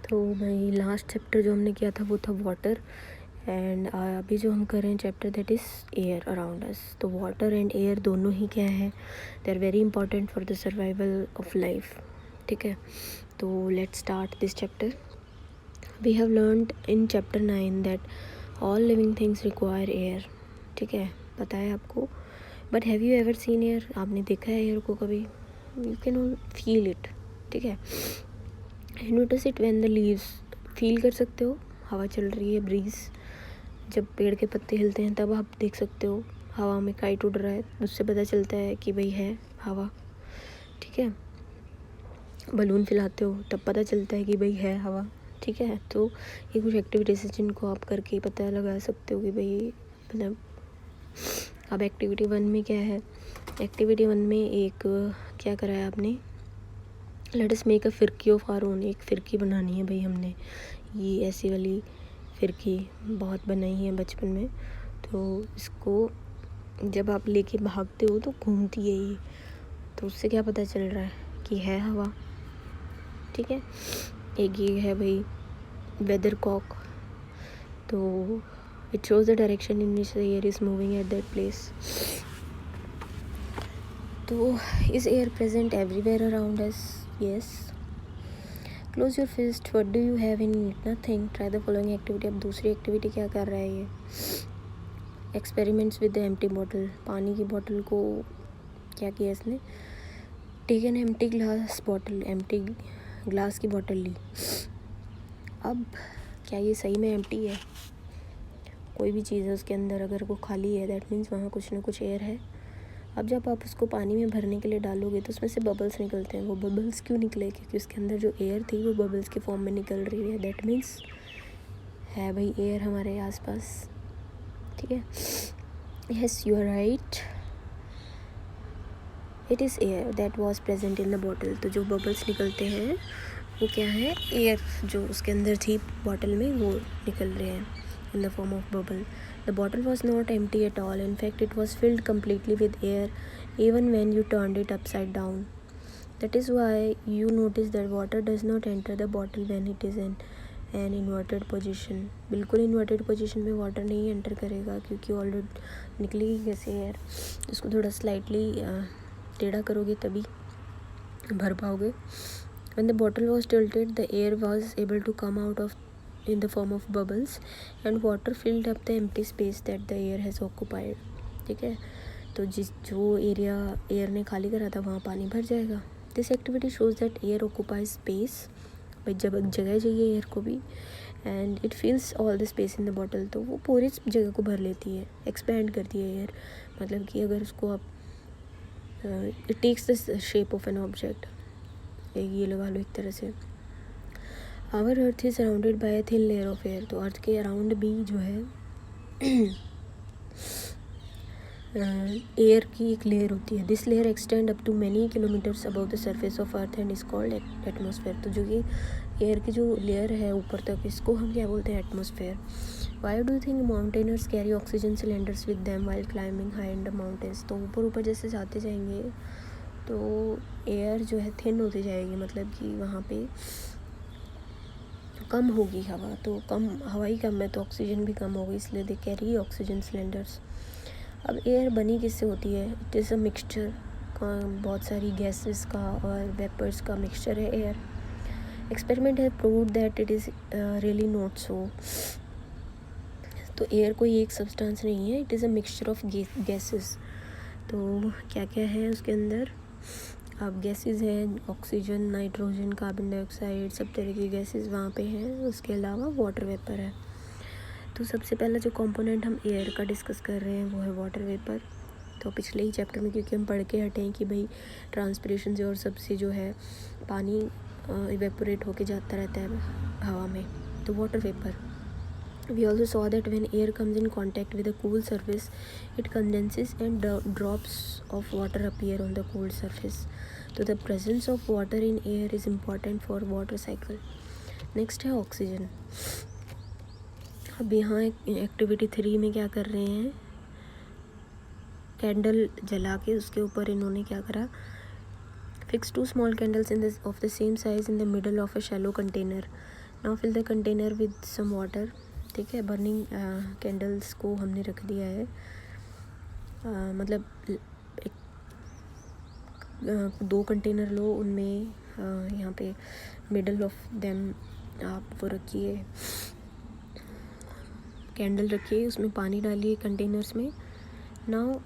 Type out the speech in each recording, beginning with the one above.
तो भाई last chapter जो हमने किया था वो था वाटर, एंड अभी जो हम कर रहे हैं chapter that is air around us. तो वाटर एंड एयर दोनों ही क्या है, they are very important for the survival of life. ठीक है, तो let's start this chapter. We have learned in chapter 9 that all living things require air. ठीक है, पता है आपको, but have you ever seen air? आपने देखा है एयर को कभी? You can all feel it. ठीक है, notice it when the leaves, feel कर सकते हो, हवा चल रही है, ब्रीज, जब पेड़ के पत्ते हिलते हैं तब आप देख सकते हो हवा में काइट उड़ रहा है, उससे पता चलता है कि भाई है हवा। ठीक है, बलून फैलाते हो तब पता चलता है कि भाई है हवा। ठीक है, तो ये कुछ एक्टिविटीज़ हैं जिनको आप करके पता लगा सकते हो कि भाई मतलब। अब एक्टिविटी 1 में क्या है, एक्टिविटी 1 में एक क्या करा है आपने, लेट अस मेक अ फिरकी ऑफ आवर ओन। एक फिरकी बनानी है भाई हमने, ये ऐसी वाली फिरकी बहुत बनाई है बचपन में। तो इसको जब आप लेके भागते हो तो घूमती है ये, तो उससे क्या पता चल रहा है कि है हवा। ठीक है, एक ये है भाई वेदर कॉक, तो it shows the direction in which the air is moving at that place. तो is air present everywhere around us? Yes. Close your fist, what do you have in it? Nothing, try the following activity. अब दूसरी activity क्या कर रहा है ये, experiments with the empty bottle. पानी की बॉटल को क्या किया इसने, take an empty glass bottle, empty glass की बॉटल ली। अब क्या ये सही में एम्प्टी है? कोई भी चीज़ है उसके अंदर अगर वो खाली है दैट मीन्स वहाँ कुछ ना कुछ एयर है। अब जब आप उसको पानी में भरने के लिए डालोगे तो उसमें से बबल्स निकलते हैं। वो बबल्स क्यों निकले? क्योंकि उसके अंदर जो एयर थी वो बबल्स के फॉर्म में निकल रही है, दैट मीन्स है भाई एयर हमारे आसपास। ठीक है, yes you are right, it is air that was present in the bottle. तो जो बबल्स निकलते हैं वो क्या है, एयर जो उसके अंदर थी बॉटल में वो निकल रहे हैं in the form of bubble. The bottle was not empty at all. In fact, it was filled completely with air even when you turned it upside down. That is why you notice that water does not enter the bottle when it is in an inverted position. बिल्कुल inverted position में water नहीं enter करेगा क्योंकि already निकलेगी कैसे air. उसको थोड़ा slightly टेढ़ा करोगे तभी भर पाओगे। When the bottle was tilted, the air was able to come out of in the form of bubbles and water filled up the empty space that the air has occupied. ठीक है, तो जो area air ने खाली करा था वहाँ पानी भर जाएगा। This activity shows that air occupies space, भाई जब जगह चाहिए एयर को भी, and it fills all the space in the bottle. तो वो पूरी जगह को भर लेती है, एक्सपैंड करती है एयर। मतलब कि अगर उसको आप it takes the shape of an object, ये लगा लो एक तरह से। Our earth is surrounded by thin layer of air. तो अर्थ के अराउंड भी जो है एयर की एक लेयर होती है। This layer extend up to many kilometres above the surface of earth and is called atmosphere. तो जो ये एयर की जो लेयर है ऊपर तक, इसको हम क्या बोलते हैं, atmosphere. Why do think mountaineers carry oxygen cylinders with them while climbing high in the mountains? तो ऊपर ऊपर जैसे जाते जाएंगे तो एयर जो है थिन होती जाएगी, मतलब कि वहाँ पे कम होगी हवा, तो कम हवा ही कम है तो ऑक्सीजन भी कम होगी, इसलिए दे कैरी ऑक्सीजन सिलेंडर्स। अब एयर बनी किससे होती है? इट इज़ अ मिक्सचर, बहुत सारी गैसेस का और वेपर्स का मिक्सचर है एयर। एक्सपेरिमेंट है proved that it is really not so. तो एयर कोई एक सब्सटेंस नहीं है, it is a mixture of gases. तो क्या क्या है उसके अंदर? अब गैसेस हैं, ऑक्सीजन, नाइट्रोजन, कार्बन डाइऑक्साइड, सब तरह की गैसेस वहाँ पे हैं। उसके अलावा वाटर वेपर है। तो सबसे पहला जो कंपोनेंट हम एयर का डिस्कस कर रहे हैं वो है वाटर वेपर। तो पिछले ही चैप्टर में क्योंकि हम पढ़ के हटे हैं कि भाई ट्रांसपिरेशन से और सबसे जो है पानी इवेपोरेट होके जाता रहता है हवा में, तो water vapour. We also saw that when air comes in contact with a cool surface, it condenses and drops of water appear on the cool surface. So the presence of water in air is important for water cycle. Next है oxygen. अब यहाँ activity 3 में क्या कर रहे हैं, candle जला के उसके ऊपर इन्होंने क्या करा, fix 2 small candles of the same size in the middle of a shallow container. Now fill the container with some water. ठीक है, बर्निंग कैंडल्स को हमने रख दिया है, मतलब एक 2 कंटेनर लो, उनमें यहाँ पे मिडल ऑफ देम आप वो रखिए, कैंडल रखिए, उसमें पानी डालिए कंटेनर्स में। नाउ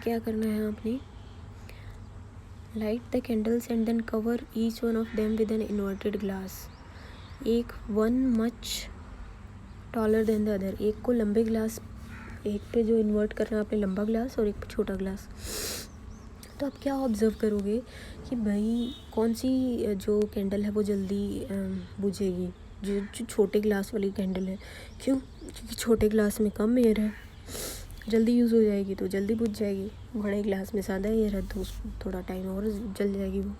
क्या करना है आपने, light the candles and then cover each one of them with an inverted glass. एक one much taller than the other, एक को लंबे ग्लास, एक पे जो इन्वर्ट करना है आपने लंबा ग्लास और एक पे छोटा ग्लास। तो आप क्या ऑब्ज़र्व करोगे कि भाई कौन सी जो कैंडल है वो जल्दी बुझेगी, जो छोटे ग्लास वाली कैंडल है। क्यों? क्योंकि छोटे ग्लास में कम एयर है, जल्दी यूज़ हो जाएगी तो जल्दी बुझ जाएगी। बड़े ग्लास में ज़्यादा एयर है तो थोड़ा टाइम और जल जाएगी वो।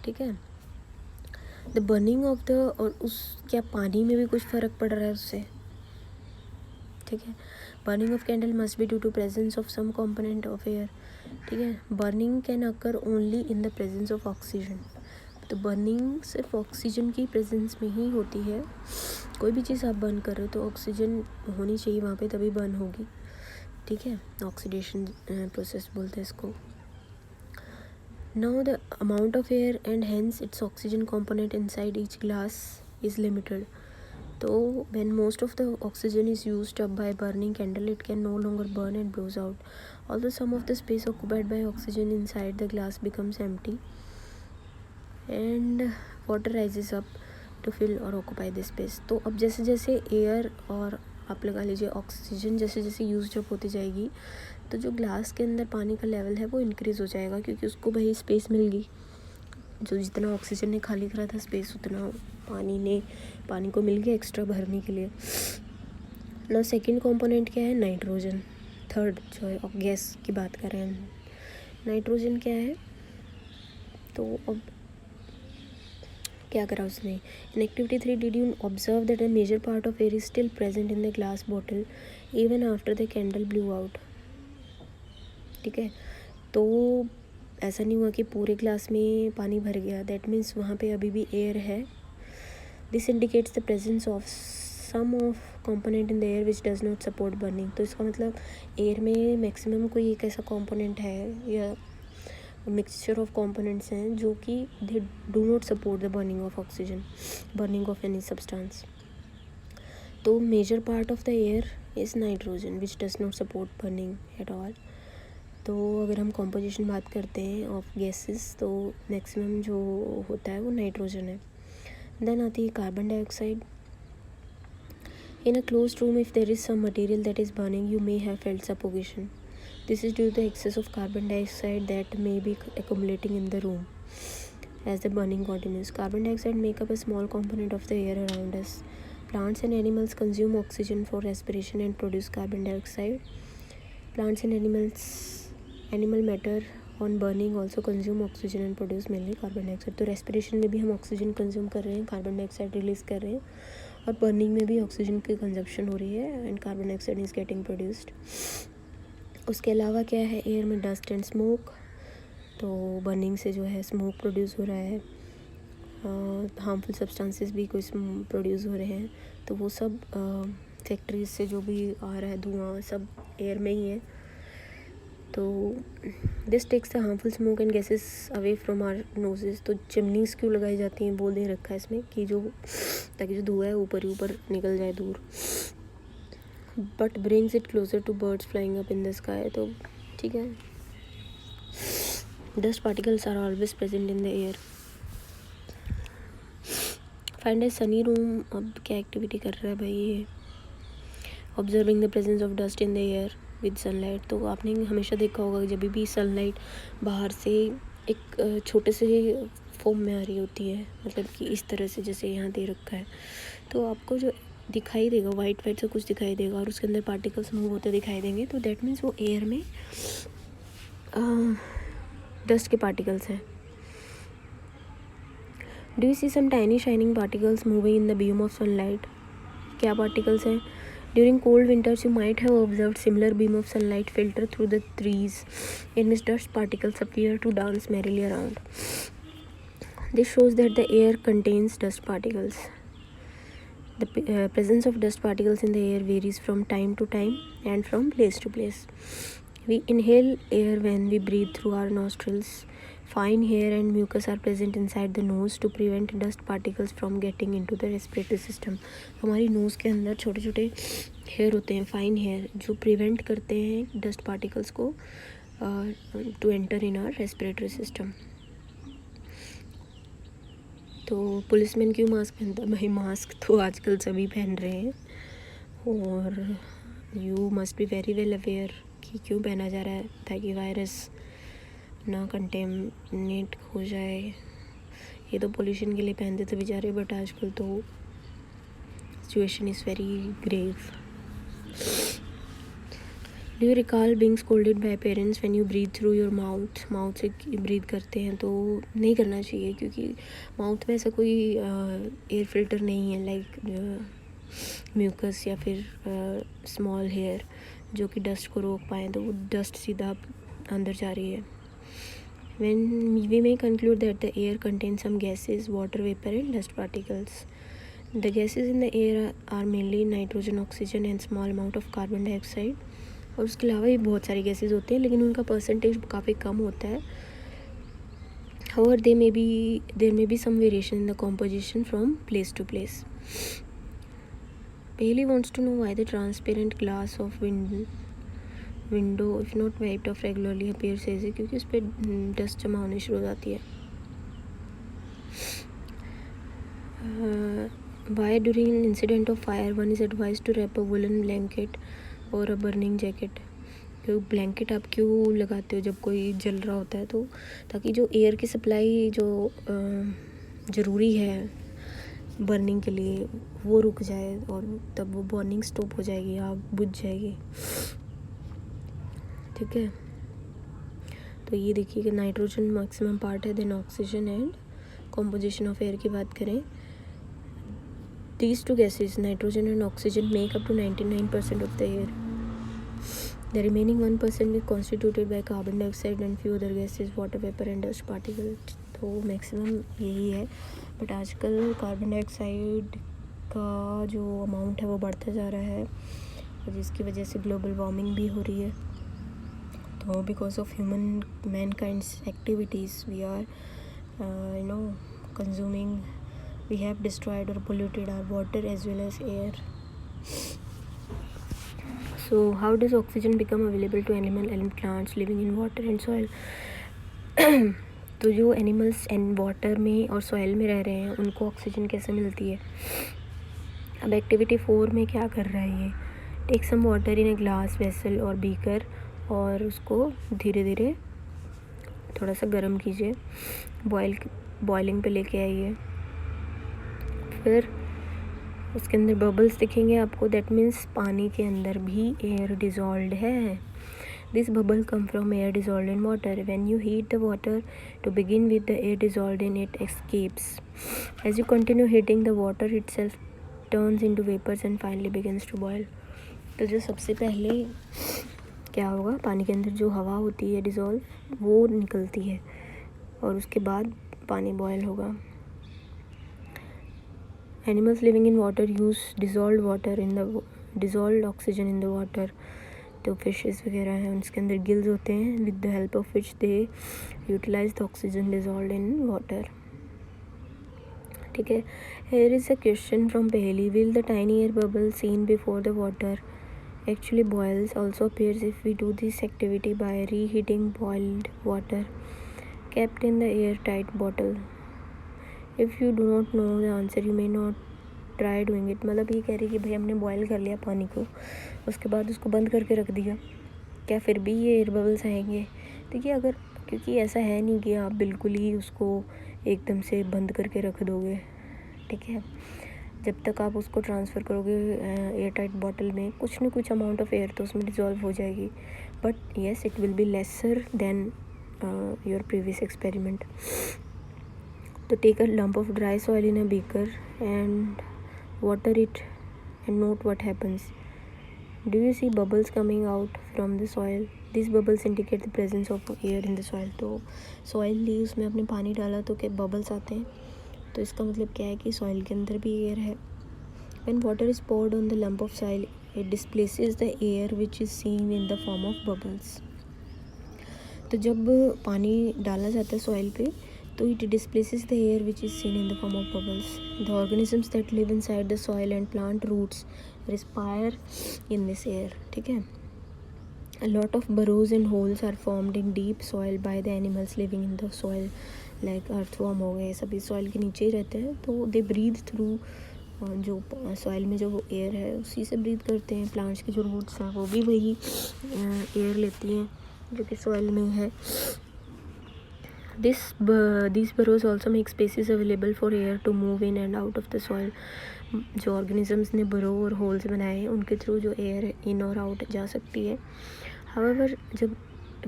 ठीक है, द बर्निंग ऑफ द, और उस क्या पानी में भी कुछ फ़र्क पड़ रहा है उससे। ठीक है, burning of candle must be due to presence of some component of air. ठीक है, burning can occur only in the presence of oxygen. तो बर्निंग सिर्फ ऑक्सीजन की प्रेजेंस में ही होती है। कोई भी चीज़ आप बर्न कर रहे हो तो ऑक्सीजन होनी चाहिए वहाँ पे, तभी बर्न होगी। ठीक है, ऑक्सीडेशन प्रोसेस बोलते हैं इसको। Now the amount of air and hence its oxygen component inside each glass is limited. So when most of the oxygen is used up by burning candle, it can no longer burn and blows out. Although some of the space occupied by oxygen inside the glass becomes empty and water rises up to fill or occupy this space. तो अब जैसे जैसे air और आप लगा लीजिए oxygen जैसे जैसे यूज़ जब होती जाएगी तो जो ग्लास के अंदर पानी का लेवल है वो इंक्रीज़ हो जाएगा, क्योंकि उसको भाई स्पेस मिल गई। जो जितना ऑक्सीजन ने खाली करा था स्पेस, उतना पानी को मिल गया एक्स्ट्रा भरने के लिए। ना सेकंड कंपोनेंट क्या है, नाइट्रोजन। थर्ड जो है गैस की बात कर रहे हैं, नाइट्रोजन क्या है। तो अब क्या करा उसने, in activity 3 did you observe that a major part of air is still present in the glass bottle even after the candle blew out. ठीक है, तो ऐसा नहीं हुआ कि पूरे ग्लास में पानी भर गया, दैट मीन्स वहाँ पे अभी भी एयर है। This indicates the presence of some of component in the air which does not support burning. तो इसका मतलब एयर में मैक्सिमम कोई एक ऐसा कंपोनेंट है या मिक्सचर ऑफ कंपोनेंट्स हैं जो कि they do not support the burning of oxygen, burning of any substance. तो major part of the air is nitrogen which does not support burning at all. तो अगर हम कॉम्पोजिशन बात करते हैं ऑफ गैसेस तो मैक्सिमम जो होता है वो नाइट्रोजन है। देन आती है carbon dioxide. In a closed room if there is some material that is burning you may have felt suffocation. This is due to the excess of carbon dioxide that may be accumulating in the room as the burning continues. Carbon dioxide make up a small component of the air around us. Plants and animals consume oxygen for respiration and produce carbon dioxide. Plants and animal matter on burning also consume oxygen and produce mainly carbon dioxide. तो respiration में भी हम oxygen consume कर रहे हैं, carbon dioxide release कर रहे हैं, और बर्निंग में भी ऑक्सीजन की कंजप्शन हो रही है and carbon dioxide is getting produced. उसके अलावा क्या है, एयर में डस्ट एंड स्मोक। तो बर्निंग से जो है स्मोक प्रोड्यूस हो रहा है, हार्मफुल सब्सटेंसेस भी कुछ प्रोड्यूस हो रहे हैं। तो वो सब फैक्ट्रीज से जो भी आ रहा है धुआं सब एयर में ही है। तो this takes the harmful smoke and gases away from our noses. तो चिमनीज क्यों लगाई जाती हैं, बोल दे रखा है इसमें कि जो ताकि जो धुआं है ऊपर ही ऊपर निकल जाए दूर। But brings it closer to birds flying up in the sky. तो ठीक है, dust particles are always present in the air. Find a sunny room. अब क्या एक्टिविटी कर रहा है भाई ये, observing the presence of dust in the air with sunlight. तो आपने हमेशा देखा होगा जब भी सनलाइट बाहर से एक छोटे से फॉर्म में आ रही होती है, मतलब कि इस तरह से जैसे यहाँ दे रखा है, तो आपको जो दिखाई देगा वाइट वाइट से कुछ दिखाई देगा और उसके अंदर पार्टिकल्स मूव होते दिखाई देंगे। तो दैट मीन्स वो एयर में डस्ट के पार्टिकल्स हैं। Do you see some tiny shining particles moving in the beam of sunlight. क्या पार्टिकल्स हैं, during cold winters you might have observed similar beam of sunlight filter through the trees in which dust particles appear to dance merrily around. This shows that the air contains dust particles. The presence of dust particles in the air varies from time to time and from place to place. We inhale air when we breathe through our nostrils. Fine hair and mucus are present inside the nose to prevent dust particles from getting into the respiratory system. हमारी nose के अंदर छोटे छोटे hair होते हैं, fine hair, जो prevent करते हैं डस्ट पार्टिकल्स को to enter in our respiratory system. तो पुलिसमैन क्यों मास्क पहनता है? भाई मास्क तो आजकल सभी पहन रहे हैं, और you must be very well aware कि क्यों पहना जा रहा है, ताकि वायरस ना कंटेमिनेट हो जाए. ये तो पोल्यूशन के लिए पहनते थे बेचारे, बट आजकल तो situation is very grave. Do you recall being scolded by parents when you breathe through your mouth से ब्रीथ करते हैं तो नहीं करना चाहिए, क्योंकि माउथ में ऐसा कोई एयर फिल्टर नहीं है लाइक म्यूकस या फिर स्मॉल हेयर जो कि डस्ट को रोक पाए, तो वो डस्ट सीधा अंदर जा रही है. When we may conclude that the air contains some gases, water vapor and dust particles. The gases in the air are mainly nitrogen, oxygen and small amount of carbon dioxide. और उसके अलावा भी बहुत सारी गैसेज होते हैं, लेकिन उनका परसेंटेज काफ़ी कम होता है. However, there may be some variation in the composition from place to place. Bailey wants to know why the transparent glass of window if not wiped off regularly appears hazy, क्योंकि उस पर dust जमा होनी शुरू हो जाती है. Why during an incident of fire one is advised to wrap a woolen blanket और अ बर्निंग जैकेट. क्यों ब्लैंकेट आप क्यों लगाते हो जब कोई जल रहा होता है? तो ताकि जो एयर की सप्लाई जो ज़रूरी है बर्निंग के लिए वो रुक जाए, और तब वो बर्निंग स्टॉप हो जाएगी, आग बुझ जाएगी. ठीक है, तो ये देखिए कि नाइट्रोजन मैक्सिमम पार्ट है, then oxygen and composition of air की बात करें. These two gases, nitrogen and oxygen, make up to 99% of the air. The remaining 1% is constituted by carbon dioxide and few other gases, water vapor and dust particles. तो maximum यही है, but आजकल carbon dioxide का जो amount है वो बढ़ता जा रहा है, और जिसकी वजह से ग्लोबल वार्मिंग भी हो रही है. तो because of human mankind's activities we are consuming, we have destroyed or polluted our water as well as air. So how does oxygen become available to animal and plants living in water and soil? तो जो animals and water में और soil में रह रहे हैं उनको oxygen कैसे मिलती है? अब एक्टिविटी 4 में क्या कर रहा है ये? Take some water in a glass vessel और बीकर, और उसको धीरे धीरे थोड़ा सा गर्म कीजिए, बॉइलिंग पे लेके आइए. फिर उसके अंदर बबल्स दिखेंगे आपको, दैट मीन्स पानी के अंदर भी एयर डिज़ोल्व्ड है. This bubble come from air dissolved in water. When you heat the water to begin with the air dissolved in it escapes. As you continue heating the water itself turns into vapours and finally begins to boil. तो जो सबसे पहले क्या होगा, पानी के अंदर जो हवा होती है डिज़ोल्व वो निकलती है, और उसके बाद पानी बॉयल होगा. Animals living in water use dissolved oxygen in the water. तो फिशेस वगैरह हैं उनके अंदर गिल्स होते हैं, with the help of which they utilize the oxygen dissolved in water. ठीक है, here is a question from Peheli. Will the tiny air bubble seen before the water actually boils also appears if we do this activity by reheating boiled water kept in the airtight bottle? If you do not know the answer you may not try doing it. मतलब ये कह रही कि भाई हमने boil कर लिया पानी को, उसके बाद उसको बंद करके रख दिया, क्या फिर भी ये एयर बबल्स आएंगे? देखिए, अगर क्योंकि ऐसा है नहीं कि आप बिल्कुल ही उसको एकदम से बंद करके रख दोगे. ठीक है, जब तक आप उसको ट्रांसफ़र करोगे एयर टाइट बॉटल में, कुछ ना कुछ अमाउंट ऑफ एयर तो उसमें डिज़ोल्व हो जाएगी, but yes it will be lesser than your previous experiment. तो take a lump of dry soil in a beaker and water it and note what happens. Do you see bubbles coming out from the soil? These bubbles indicate the presence of air in the soil. तो soil ली, उसमें आपने पानी डाला तो क्या bubbles आते हैं, तो इसका मतलब क्या है कि सॉइल के अंदर भी एयर है. When water is poured on the lump of soil, it displaces the air which is seen in the form of bubbles. तो जब पानी डाला जाता है सॉइल पे तो it displaces the air which is seen in the form of bubbles. The organisms that live inside the soil and plant roots respire in this air. ठीक है. A lot of burrows and holes are formed in deep soil by the animals living in the soil, like earthworm हो गए, सभी soil के नीचे ही रहते हैं, तो they breathe through जो सॉइल में जो एयर है उसी से ब्रीथ करते हैं. प्लांट्स की जो रूट्स हैं वो भी वही एयर लेती हैं जो कि सॉइल में है. These burrows also make spaces available for air to move in and out of the soil. जो ऑर्गेनिजम्स ने बरो और होल्स बनाए हैं उनके थ्रू जो एयर इन और आउट जा सकती है. However, जब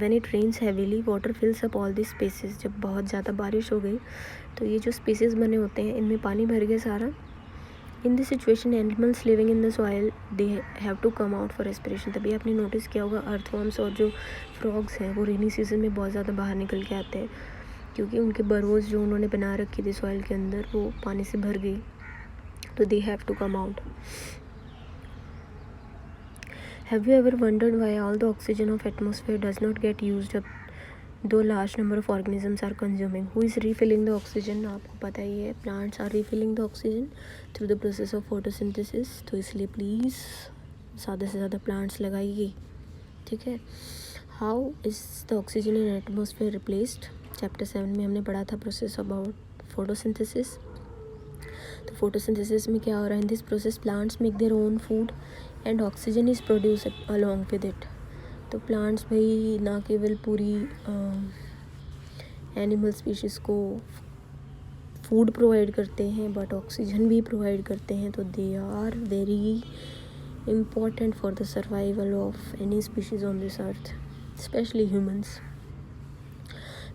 when it rains heavily, water fills up all these spaces. जब बहुत ज़्यादा बारिश हो गई तो ये जो स्पेसेस बने होते हैं इनमें पानी भर गया सारा. In this situation, animals living in the soil, they have to come out for respiration. तभी आपने नोटिस किया होगा अर्थवर्म्स और जो फ्रॉग्स हैं वो रेनी सीजन में बहुत ज़्यादा बाहर निकल के आते हैं क्योंकि उनके बरोज जो उन्होंने बना रखी थी सॉइल के अंदर वो पानी से भर गई, तो they have to come out. Have you ever wondered why all the oxygen of atmosphere does not get used up though large number of organisms are consuming? Who is refilling the oxygen? आपको पता ही है, plants are refilling the oxygen through the process of photosynthesis. तो इसलिए please ज़्यादा से ज़्यादा plants लगाइए. ठीक है. How is the oxygen in atmosphere replaced? Chapter 7 में हमने पढ़ा था process about photosynthesis. तो photosynthesis में क्या हो रहा है? In this process plants make their own food and oxygen is produced along with it. तो प्लांट्स भाई ना केवल पूरी एनिमल स्पीशीज़ को फूड प्रोवाइड करते हैं बट ऑक्सीजन भी प्रोवाइड करते हैं. तो they are very important for the survival of any species on this earth, especially humans.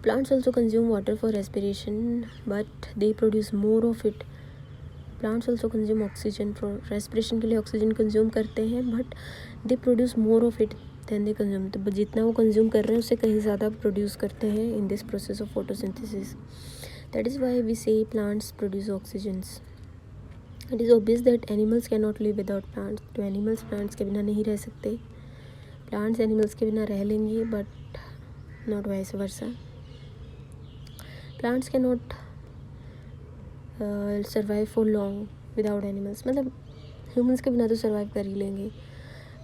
Plants also consume water for respiration but they produce more of it. Plants also consume oxygen for respiration के लिए oxygen consume करते हैं but they produce more of it than they consume. तो जितना वो consume कर रहे हैं उससे कहीं ज़्यादा प्रोड्यूस करते हैं in this process of photosynthesis. That is why we say plants produce oxygens. It is obvious that animals can not live without plants. तो एनिमल्स प्लांट्स के बिना नहीं रह सकते, प्लांट्स एनिमल्स के बिना रह लेंगे but not vice versa. Plants can not survive for long without animals. मतलब ह्यूमंस के बिना तो सर्वाइव कर ही लेंगे,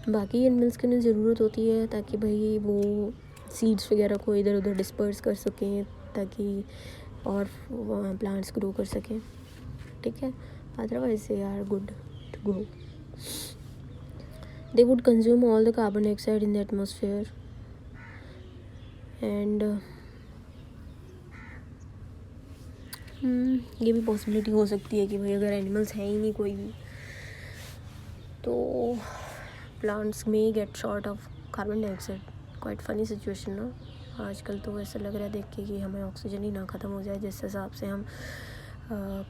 बाकी एनिमल्स की उन्हें ज़रूरत होती है ताकि भाई वो सीड्स वगैरह को इधर उधर डिस्पर्स कर सकें ताकि और प्लांट्स ग्रो कर सकें. ठीक है. Otherwise they are good to grow. They would consume all the carbon dioxide in the atmosphere and ये भी पॉसिबिलिटी हो सकती है कि भाई अगर एनिमल्स हैं ही नहीं कोई भी तो plants may get short of carbon dioxide. Quite funny situation ना. आजकल तो ऐसा लग रहा है देख के कि हमें ऑक्सीजन ही ना ख़त्म हो जाए जिस हिसाब से हम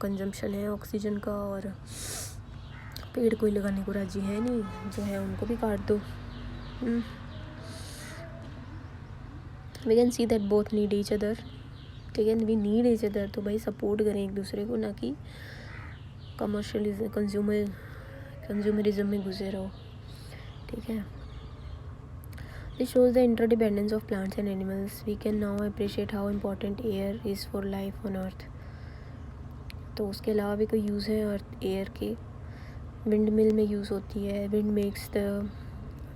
कंजम्पशन है ऑक्सीजन का. और पेड़ कोई लगाने को राजी है नहीं, जो है उनको भी काट दो. We can see that both need each other. ठीक है. We need each other. तो भाई सपोर्ट करें एक दूसरे को, ना कि कमर्शियलिज्म कंज्यूमरिज्म में घुसे रहो. ठीक है. This shows the interdependence of plants and animals. We can now appreciate how important air is for life on earth. तो उसके अलावा भी कोई यूज़ है अर्थ एयर के. विंड मिल में यूज़ होती है. Wind makes the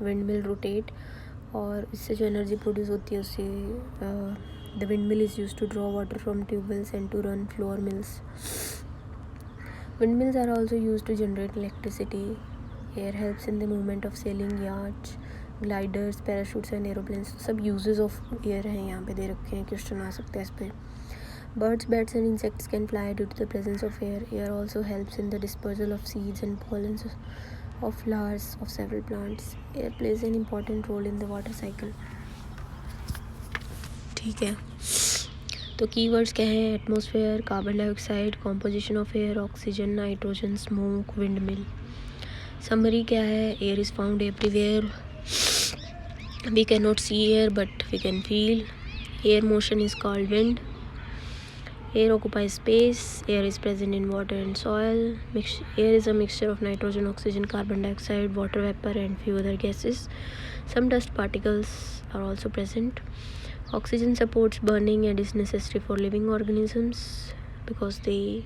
wind mill rotate और इससे जो एनर्जी प्रोड्यूस होती है उससे the wind mill is use to draw water from tubewells and to run flour mills. Windmills are also used to generate electricity. Air helps in the movement of sailing yachts, gliders, parachutes and aeroplanes. सब uses of air हैं यहाँ पे दे रखे हैं, question आ सकते हैं इस पर. Birds, bats and insects can fly due to the presence of air. Air also helps in the dispersal of seeds and pollens of flowers of several plants. Air plays an important role in the water cycle. ठीक है. तो keywords क्या हैं? Atmosphere, carbon dioxide, composition of air, oxygen, nitrogen, smoke, wind mill. Summary क्या है? Air is found everywhere. We can not see air but we can feel. Air motion is called wind. Air occupies space. Air is present in water and soil. Air is a mixture of nitrogen, oxygen, carbon dioxide, water vapor and few other gases. Some dust particles are also present. Oxygen supports burning and is necessary for living organisms because they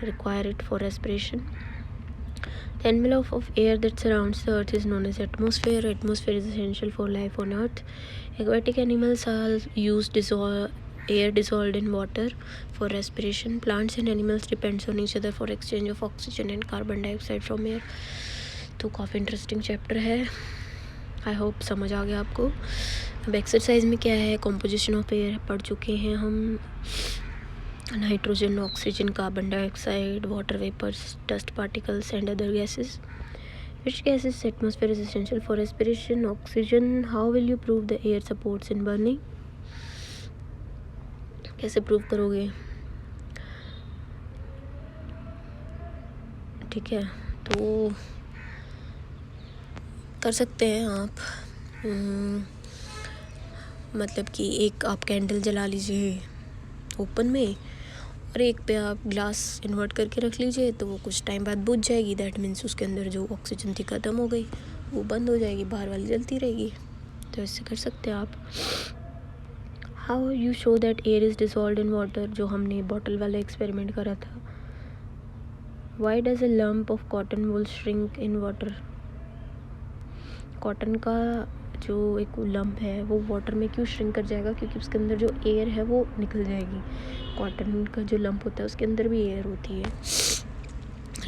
require it for respiration. The envelope of air that surrounds the earth is known as atmosphere. Atmosphere is essential for life on earth. Aquatic animals are used air dissolved in water for respiration. Plants and animals depends on each other for exchange of oxygen and carbon dioxide from air. तो काफ़ी interesting chapter है. I hope समझ आ गया आपको. अब exercise में क्या है, कॉम्पोजिशन ऑफ एयर पढ़ चुके हैं हम. Nitrogen, oxygen, carbon dioxide, water vapors, dust particles and other gases. Which gases atmosphere is essential for respiration? Oxygen. How will you prove the air supports in burning? कैसे prove करोगे? ठीक है, तो कर सकते हैं आप. मतलब कि एक आप कैंडल जला लीजिए ओपन में और एक पे आप ग्लास इन्वर्ट करके रख लीजिए, तो वो कुछ टाइम बाद बुझ जाएगी. दैट मीन्स उसके अंदर जो ऑक्सीजन थी ख़त्म हो गई, वो बंद हो जाएगी, बाहर वाली जलती रहेगी. तो इससे कर सकते हैं आप. How you show that air is dissolved in water, जो हमने बॉटल वाला एक्सपेरिमेंट करा था. Why does a lump of cotton wool shrink in water. Cotton का जो एक लम्प है वो वाटर में क्यों श्रिंक कर जाएगा, क्योंकि उसके अंदर जो एयर है वो निकल जाएगी. कॉटन का जो लम्प होता है उसके अंदर भी एयर होती है.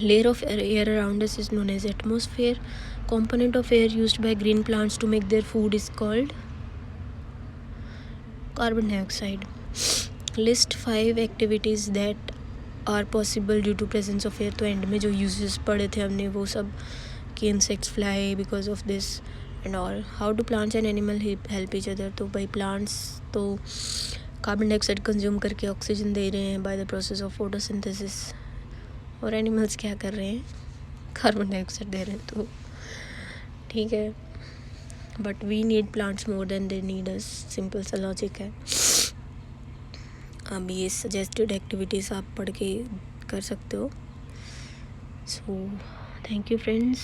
Layer of air around us is known as atmosphere. Component of air used by green plants to make their food is called carbon dioxide. List 5 activities that are possible due to presence of air. तो end में जो uses पढ़े थे हमने वो सब कि insects fly because of this and all. How do plants and animal help each other. तो भाई प्लांट्स तो कार्बन डाइऑक्साइड कंज्यूम करके ऑक्सीजन दे रहे हैं by the process of photosynthesis, और एनिमल्स क्या कर रहे हैं, कार्बन डाइऑक्साइड दे रहे हैं. तो ठीक है, but we need plants more than they need us. Simple सा लॉजिक है. अब ये सजेस्टेड एक्टिविटीज़ आप पढ़ के कर सकते हो. So thank you friends.